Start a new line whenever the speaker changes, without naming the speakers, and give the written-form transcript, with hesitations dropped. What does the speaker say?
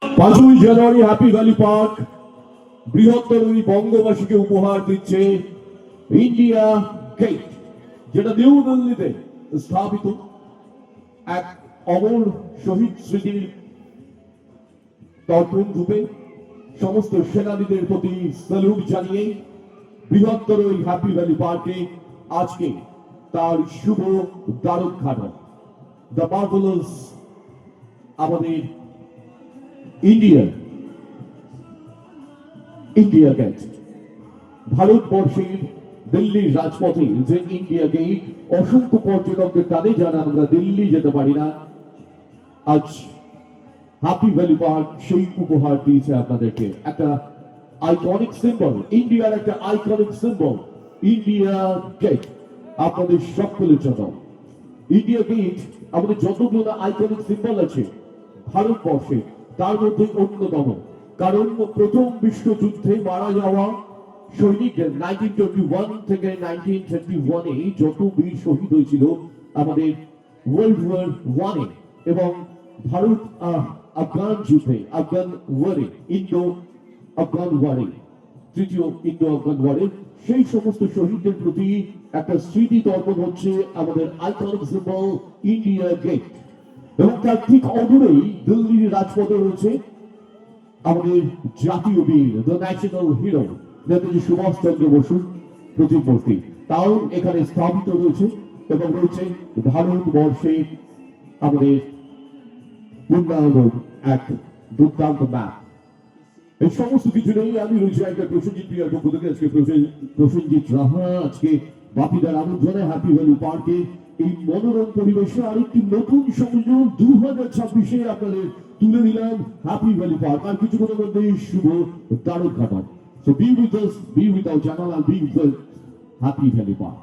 5ই জানুয়ারি happy valley park বৃহত্তর ওই বঙ্গবাসীকে উপহার দিচ্ছে ইন্ডিয়া গেট, যেটা নিউ দিল্লিতে স্থাপিত এক অমর শহীদ স্মৃতির তর্পণ রূপে সমস্ত সেনানীদের প্রতি স্যালুট জানিয়ে বৃহত্তর ওই হ্যাপি ভ্যালি পার্কে আজকে তার শুভ দ্বারোদ্ঘাটন। দ্য মার্ভেলাস আমাদের ইন্ডিয়া গেট, ভারতবর্ষের দিল্লির রাজপথে যে ইন্ডিয়া গেট অসংখ্য পর্যটকদের টানে, যারা আমরা দিল্লি যেতে পারি না, আজ হ্যাপি ভ্যালি পার্ক সেই উপহার দিয়েছে আপনাদেরকে। একটা আইকনিক সিম্বল, ইন্ডিয়ার একটা আইকনিক সিম্বল ইন্ডিয়া গেট আপনাদের সকলের জন্য। ইন্ডিয়া গেট আমাদের যতগুলো আইকনিক সিম্বল আছে ভারতবর্ষে, তার মধ্যে অন্যতম। কারণ প্রথম বিশ্বযুদ্ধে মারা যাওয়া সৈনিকদের 1921 থেকে 1931-এ যত বীর শহীদ হয়েছিল আমাদের ওয়ার্ল্ড ওয়ার ওয়ানে এবং ভারত আফগান যুদ্ধে, আফগান ওয়ারে, ইন্দো আফগান ওয়ারে, তৃতীয় ইন্দো আফগান ওয়ারে, সেই সমস্ত শহীদদের প্রতি একটা স্মৃতি তর্পণ হচ্ছে আমাদের আইকনিক সিম্বল ইন্ডিয়া গেট। এবং তার ঠিক অদূরেই দিল্লির রাজপথে রয়েছে আমাদের জাতীয় বীর, the national hero Netaji Subhash Chandra বসুর প্রতিমূর্তি, তাও এখানে স্থাপিত রয়েছে। এবং রয়েছে ভারতবর্ষে আমাদের উন্নয়নের এক দুর্দান্ত ম্যাপ। এই সমস্ত কিছু নেই আমি রয়েছে একটা প্রসেনজিৎ প্রিয়ার পক্ষ থেকে। আজকে প্রসেনজিৎ রাহা আজকে বাপিদার আমন্ত্রণে হ্যাপি ভ্যালি পার্কে এই মনোরম পরিবেশে আরেকটি নতুন সংযোগ 2026-এ আপনাদের তুলে দিলাম হ্যাপি ভ্যালি পার্ক। আর কিছুক্ষণের মধ্যেই শুভ দ্বারোদ্ঘাটন। So be with us, be with our channel, and be with the Happy Valley Park.